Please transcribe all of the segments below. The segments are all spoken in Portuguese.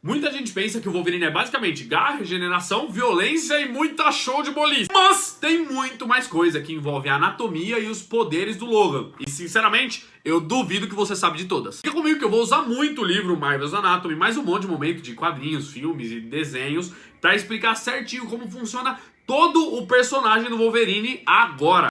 Muita gente pensa que o Wolverine é basicamente garra, regeneração, violência e muita show de boliche. Mas tem muito mais coisa que envolve a anatomia e os poderes do Logan. E sinceramente, eu duvido que você sabe de todas. Fica comigo que eu vou usar muito o livro Marvel's Anatomy, mais um monte de momento de quadrinhos, filmes e desenhos pra explicar certinho como funciona todo o personagem do Wolverine agora.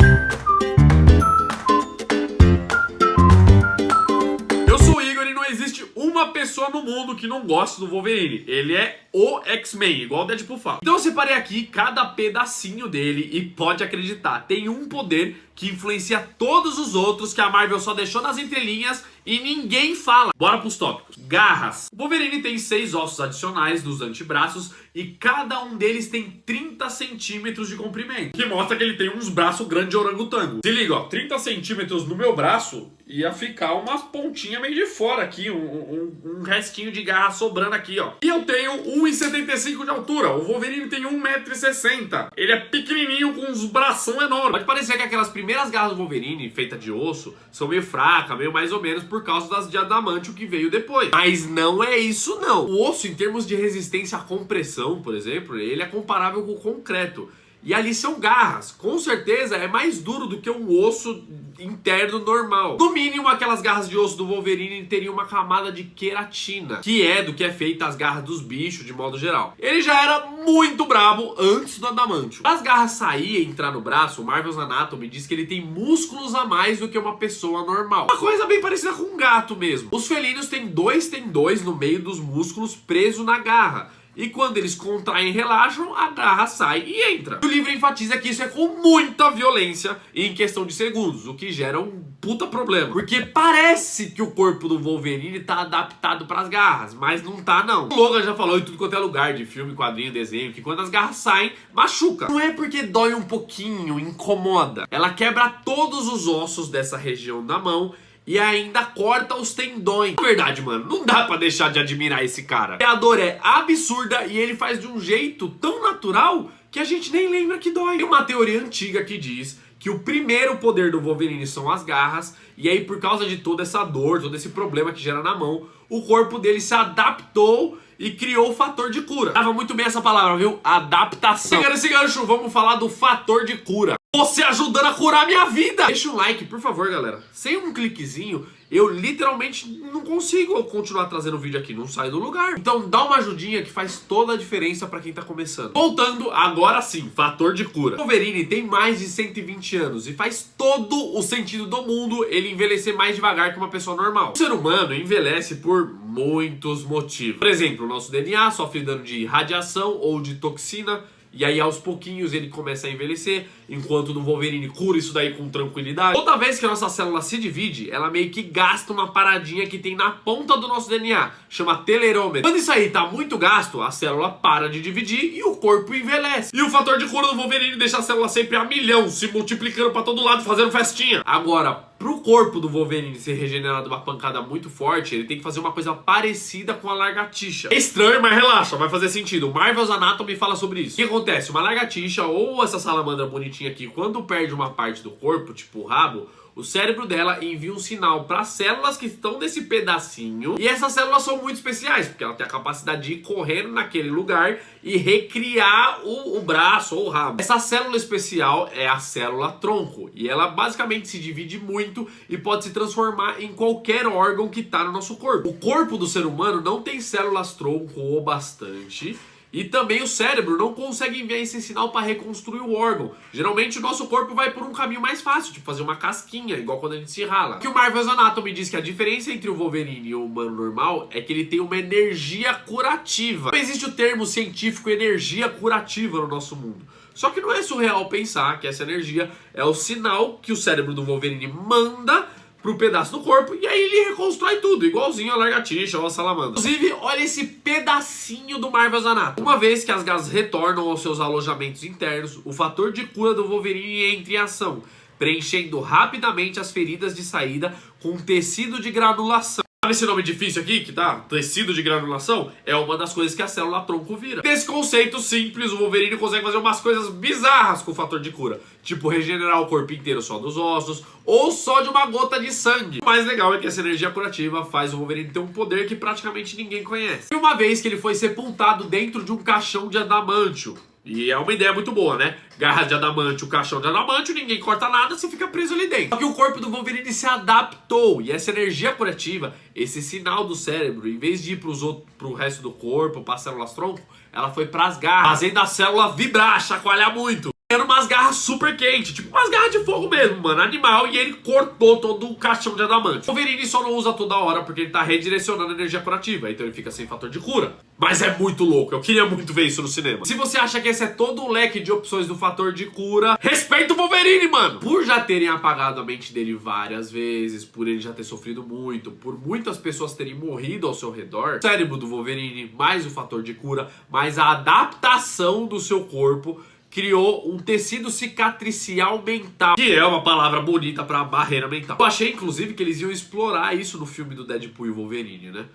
Existe uma pessoa no mundo que não gosta do Wolverine. Ele é o X-Men, igual o Deadpool fala. Então eu separei aqui cada pedacinho dele e pode acreditar, tem um poder que influencia todos os outros que a Marvel só deixou nas entrelinhas e ninguém fala. Bora pros tópicos. Garras. O Wolverine tem 6 ossos adicionais nos antebraços e cada um deles tem 30 centímetros de comprimento, que mostra que ele tem uns braços grandes de orangotango. Se liga, ó, 30 centímetros no meu braço ia ficar umas pontinhas meio de fora aqui, um restinho de garra sobrando aqui, ó. E eu tenho 1,75 de altura, o Wolverine tem 1,60 m. Ele é pequenininho com uns bração enormes. Pode parecer que aquelas primeiras garras do Wolverine, feitas de osso, são meio fracas, meio mais ou menos por causa das de adamantio que veio depois. Mas não é isso não. O osso, em termos de resistência à compressão, por exemplo, ele é comparável com o concreto. E ali são garras. Com certeza é mais duro do que um osso interno normal. No mínimo, aquelas garras de osso do Wolverine teriam uma camada de queratina, que é do que é feita as garras dos bichos de modo geral. Ele já era muito brabo antes do adamantio. Para as garras sair e entrar no braço, o Marvel's Anatomy diz que ele tem músculos a mais do que uma pessoa normal. Uma coisa bem parecida com um gato mesmo. Os felinos têm 2 tendões no meio dos músculos presos na garra. E quando eles contraem e relaxam, a garra sai e entra. O livro enfatiza que isso é com muita violência e em questão de segundos, o que gera um puta problema. Porque parece que o corpo do Wolverine tá adaptado pras garras, mas não tá não. O Logan já falou em tudo quanto é lugar, de filme, quadrinho, desenho, que quando as garras saem, machuca. Não é porque dói um pouquinho, incomoda. Ela quebra todos os ossos dessa região da mão e ainda corta os tendões. Na verdade, mano, não dá pra deixar de admirar esse cara. A dor é absurda e ele faz de um jeito tão natural que a gente nem lembra que dói. Tem uma teoria antiga que diz que o primeiro poder do Wolverine são as garras, e aí por causa de toda essa dor, todo esse problema que gera na mão, o corpo dele se adaptou e criou o fator de cura. Tava muito bem essa palavra, viu? Adaptação. Pegando esse gancho, vamos falar do fator de cura. Você ajudando a curar a minha vida! Deixa um like, por favor, galera. Sem um cliquezinho, eu literalmente não consigo continuar trazendo vídeo aqui, não sai do lugar. Então dá uma ajudinha que faz toda a diferença pra quem tá começando. Voltando, agora sim, fator de cura. O Wolverine tem mais de 120 anos e faz todo o sentido do mundo ele envelhecer mais devagar que uma pessoa normal. O ser humano envelhece por muitos motivos. Por exemplo, o nosso DNA sofre dano de radiação ou de toxina, e aí aos pouquinhos ele começa a envelhecer, enquanto no Wolverine cura isso daí com tranquilidade. Toda vez que a nossa célula se divide, ela meio que gasta uma paradinha que tem na ponta do nosso DNA, chama telerômetro. Quando isso aí tá muito gasto, a célula para de dividir e o corpo envelhece. E o fator de cura do Wolverine deixa a célula sempre a milhão, se multiplicando pra todo lado, fazendo festinha. Agora, pro corpo do Wolverine ser regenerado uma pancada muito forte, ele tem que fazer uma coisa parecida com a lagartixa. É estranho, mas relaxa, vai fazer sentido. O Marvel's Anatomy fala sobre isso. O que acontece? Uma lagartixa ou essa salamandra bonitinha aqui, quando perde uma parte do corpo, tipo o rabo, o cérebro dela envia um sinal para as células que estão nesse pedacinho. E essas células são muito especiais, porque ela tem a capacidade de ir correndo naquele lugar e recriar o braço ou o rabo. Essa célula especial é a célula tronco. E ela basicamente se divide muito e pode se transformar em qualquer órgão que está no nosso corpo. O corpo do ser humano não tem células tronco ou bastante. E também o cérebro não consegue enviar esse sinal para reconstruir o órgão. Geralmente o nosso corpo vai por um caminho mais fácil, tipo fazer uma casquinha, igual quando a gente se rala. O que o Marvel's Anatomy diz que a diferença entre o Wolverine e o humano normal é que ele tem uma energia curativa. Não existe o termo científico energia curativa no nosso mundo. Só que não é surreal pensar que essa energia é o sinal que o cérebro do Wolverine manda pro pedaço do corpo, e aí ele reconstrói tudo, igualzinho a lagartixa ou a salamandra. Inclusive, olha esse pedacinho do Marvel's Anatomy. Uma vez que as garras retornam aos seus alojamentos internos, o fator de cura do Wolverine entra em ação, preenchendo rapidamente as feridas de saída com tecido de granulação. Sabe esse nome difícil aqui, que tá? Tecido de granulação? É uma das coisas que a célula-tronco vira. Nesse conceito simples, o Wolverine consegue fazer umas coisas bizarras com o fator de cura. Tipo, regenerar o corpo inteiro só dos ossos, ou só de uma gota de sangue. O mais legal é que essa energia curativa faz o Wolverine ter um poder que praticamente ninguém conhece. E uma vez que ele foi sepultado dentro de um caixão de adamantio. E é uma ideia muito boa, né? Garra de adamantio, caixão de adamantio, ninguém corta nada, você fica preso ali dentro. Só que o corpo do Wolverine se adaptou. E essa energia curativa, esse sinal do cérebro, em vez de ir pro resto do corpo, para as células-tronco, ela foi pras garras, fazendo a célula vibrar, chacoalhar muito. Era umas garras super quentes, tipo umas garras de fogo mesmo, mano, animal, e ele cortou todo o caixão de adamante. O Wolverine só não usa toda hora porque ele tá redirecionando a energia curativa, então ele fica sem fator de cura. Mas é muito louco, eu queria muito ver isso no cinema. Se você acha que esse é todo um leque de opções do fator de cura, respeita o Wolverine, mano! Por já terem apagado a mente dele várias vezes, por ele já ter sofrido muito, por muitas pessoas terem morrido ao seu redor, o cérebro do Wolverine, mais o fator de cura, mais a adaptação do seu corpo, criou um tecido cicatricial mental, que é uma palavra bonita pra barreira mental. Eu achei, inclusive, que eles iam explorar isso no filme do Deadpool e Wolverine, né?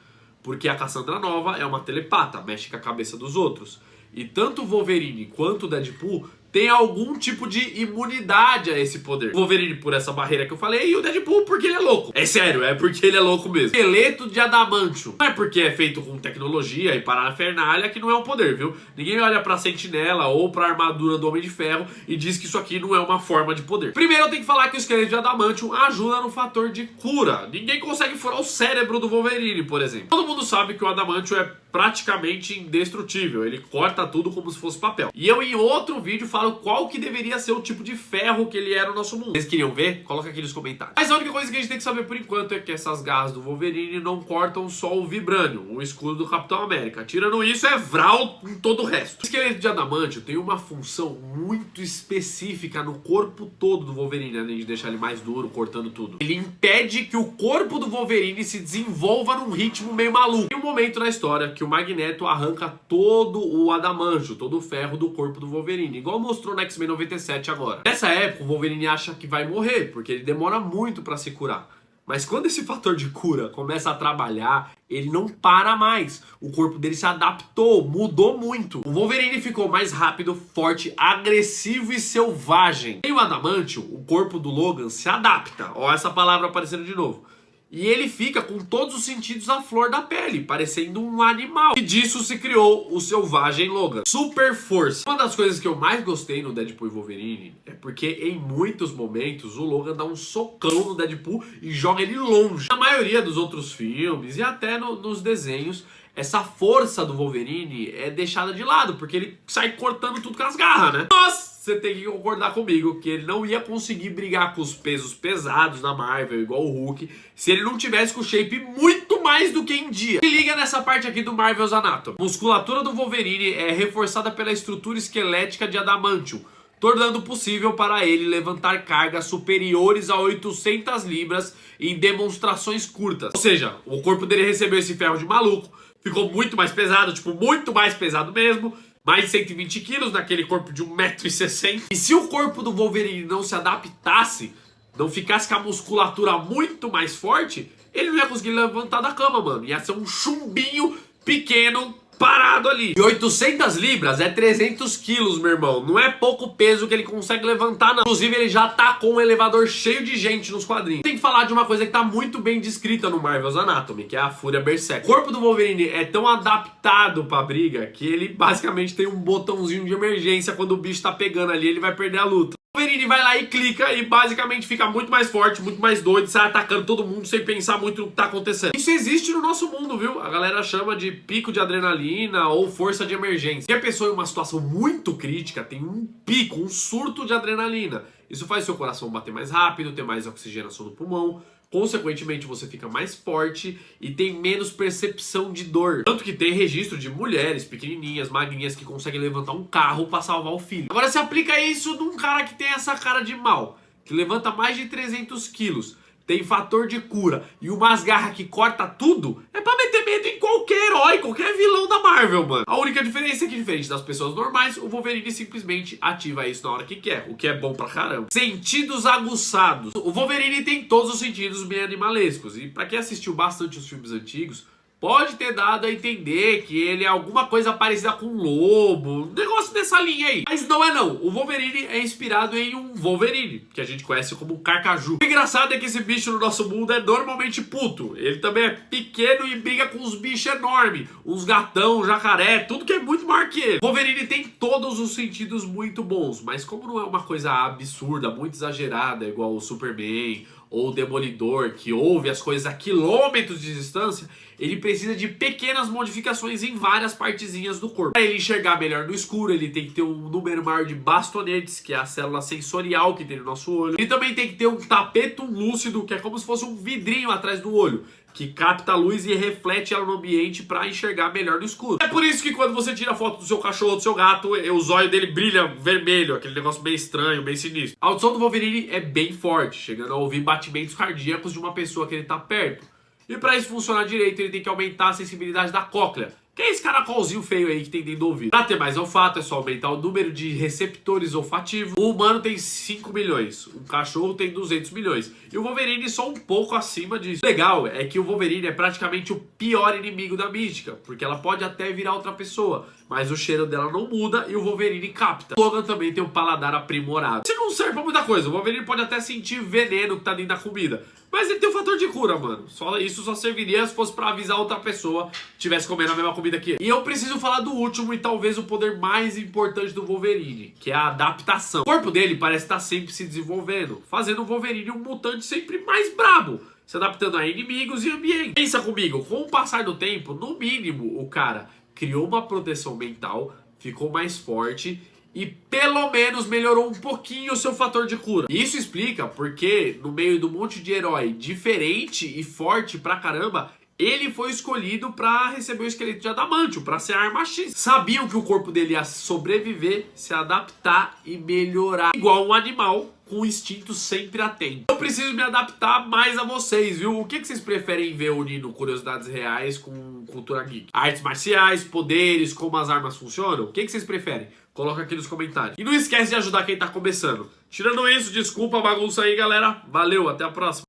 Porque a Cassandra Nova é uma telepata, mexe com a cabeça dos outros. E tanto o Wolverine quanto o Deadpool tem algum tipo de imunidade a esse poder. O Wolverine por essa barreira que eu falei, e o Deadpool porque ele é louco. É sério, é porque ele é louco mesmo. Esqueleto de adamantio. Não é porque é feito com tecnologia e parafernália que não é um poder, viu? Ninguém olha pra sentinela ou pra armadura do Homem de Ferro e diz que isso aqui não é uma forma de poder. Primeiro eu tenho que falar que o esqueleto de adamantio ajuda no fator de cura. Ninguém consegue furar o cérebro do Wolverine, por exemplo. Todo mundo sabe que o adamantio é praticamente indestrutível. Ele corta tudo como se fosse papel. E eu em outro vídeo falo qual que deveria ser o tipo de ferro que ele era no nosso mundo. Vocês queriam ver? Coloca aqui nos comentários. Mas a única coisa que a gente tem que saber por enquanto é que essas garras do Wolverine não cortam só o Vibranium, o escudo do Capitão América. Tirando isso, é Vral em todo o resto. O esqueleto de adamantio tem uma função muito específica no corpo todo do Wolverine, além de deixar ele mais duro, cortando tudo. Ele impede que o corpo do Wolverine se desenvolva num ritmo meio maluco. Tem um momento na história que o Magneto arranca todo o adamantio, todo o ferro do corpo do Wolverine, igual mostrou no X-Men 97 agora. Nessa época, o Wolverine acha que vai morrer, porque ele demora muito pra se curar. Mas quando esse fator de cura começa a trabalhar, ele não para mais. O corpo dele se adaptou, mudou muito. O Wolverine ficou mais rápido, forte, agressivo e selvagem. Em o adamantio, o corpo do Logan se adapta. Ó, essa palavra aparecendo de novo. E ele fica com todos os sentidos à flor da pele, parecendo um animal. E disso se criou o selvagem Logan. Super força. Uma das coisas que eu mais gostei no Deadpool e Wolverine é porque em muitos momentos o Logan dá um socão no Deadpool e joga ele longe. Na maioria dos outros filmes e até nos desenhos, essa força do Wolverine é deixada de lado, porque ele sai cortando tudo com as garras, né? Mas você tem que concordar comigo que ele não ia conseguir brigar com os pesos pesados da Marvel, igual o Hulk, se ele não tivesse com o shape muito mais do que em dia. Se liga nessa parte aqui do Marvel's Anatomy. A musculatura do Wolverine é reforçada pela estrutura esquelética de adamantio, tornando possível para ele levantar cargas superiores a 800 libras em demonstrações curtas. Ou seja, o corpo dele recebeu esse ferro de maluco, ficou muito mais pesado, tipo, muito mais pesado mesmo, mais de 120 quilos naquele corpo de 1,60 m. E se o corpo do Wolverine não se adaptasse, não ficasse com a musculatura muito mais forte, ele não ia conseguir levantar da cama, mano. Ia ser um chumbinho pequeno parado ali. E 800 libras é 300 quilos, meu irmão. Não é pouco peso que ele consegue levantar, não. Inclusive, ele já tá com um elevador cheio de gente nos quadrinhos. Tem que falar de uma coisa que tá muito bem descrita no Marvel's Anatomy, que é a Fúria Berserk. O corpo do Wolverine é tão adaptado pra briga que ele basicamente tem um botãozinho de emergência. Quando o bicho tá pegando ali, ele vai perder a luta. O Wolverine vai lá e clica e basicamente fica muito mais forte, muito mais doido, sai atacando todo mundo sem pensar muito no que tá acontecendo. Isso existe no nosso mundo, viu? A galera chama de pico de adrenalina ou força de emergência. Se a pessoa em uma situação muito crítica tem um pico, um surto de adrenalina, isso faz seu coração bater mais rápido, ter mais oxigenação no pulmão. Consequentemente, você fica mais forte e tem menos percepção de dor. Tanto que tem registro de mulheres pequenininhas, magrinhas, que conseguem levantar um carro para salvar o filho. Agora, se aplica isso num cara que tem essa cara de mal, que levanta mais de 300 quilos, tem fator de cura e umas garras que corta tudo, é pra meter vai ter medo em qualquer herói, qualquer vilão da Marvel, mano. A única diferença é que, diferente das pessoas normais, o Wolverine simplesmente ativa isso na hora que quer, o que é bom pra caramba. Sentidos aguçados. O Wolverine tem todos os sentidos bem animalescos, e pra quem assistiu bastante os filmes antigos, pode ter dado a entender que ele é alguma coisa parecida com um lobo, um negócio dessa linha aí. Mas não é não. O Wolverine é inspirado em um Wolverine, que a gente conhece como Carcaju. O engraçado é que esse bicho no nosso mundo é normalmente puto. Ele também é pequeno e briga com uns bichos enormes. Uns gatão, jacaré, tudo que é muito maior que ele. O Wolverine tem todos os sentidos muito bons, mas como não é uma coisa absurda, muito exagerada, igual o Superman ou o Demolidor, que ouve as coisas a quilômetros de distância, ele precisa de pequenas modificações em várias partezinhas do corpo. Para ele enxergar melhor no escuro, ele tem que ter um número maior de bastonetes, que é a célula sensorial que tem no nosso olho. Ele também tem que ter um tapetum lúcido, que é como se fosse um vidrinho atrás do olho, que capta a luz e reflete ela no ambiente para enxergar melhor no escuro. É por isso que quando você tira foto do seu cachorro ou do seu gato, o zóio dele brilha vermelho, aquele negócio bem estranho, bem sinistro. A audição do Wolverine é bem forte, chegando a ouvir batimentos cardíacos de uma pessoa que ele tá perto. E para isso funcionar direito, ele tem que aumentar a sensibilidade da cóclea, que é esse caracolzinho feio aí que tem dentro do ouvido. Pra ter mais olfato, é só aumentar o número de receptores olfativos. O humano tem 5 milhões, um cachorro tem 200 milhões. E o Wolverine só um pouco acima disso. O legal é que o Wolverine é praticamente o pior inimigo da Mística, porque ela pode até virar outra pessoa, mas o cheiro dela não muda e o Wolverine capta. O Logan também tem um paladar aprimorado. Isso não serve pra muita coisa. O Wolverine pode até sentir veneno que tá dentro da comida, mas ele tem um fator de cura, mano. Isso só serviria se fosse pra avisar outra pessoa que estivesse comendo a mesma comida que ele. E eu preciso falar do último e talvez o poder mais importante do Wolverine, que é a adaptação. O corpo dele parece estar sempre se desenvolvendo, fazendo o Wolverine um mutante sempre mais brabo, se adaptando a inimigos e ambiente. Pensa comigo, com o passar do tempo, no mínimo, o cara criou uma proteção mental, ficou mais forte e pelo menos melhorou um pouquinho o seu fator de cura. E isso explica porque no meio do monte de herói diferente e forte pra caramba, ele foi escolhido pra receber o esqueleto de Adamantium, pra ser a arma X. Sabiam que o corpo dele ia sobreviver, se adaptar e melhorar, igual um animal com o instinto sempre atento. Eu preciso me adaptar mais a vocês, viu? O que vocês preferem ver unindo curiosidades reais com cultura geek? Artes marciais, poderes, como as armas funcionam? O que vocês preferem? Coloca aqui nos comentários. E não esquece de ajudar quem tá começando. Tirando isso, desculpa a bagunça aí, galera. Valeu, até a próxima.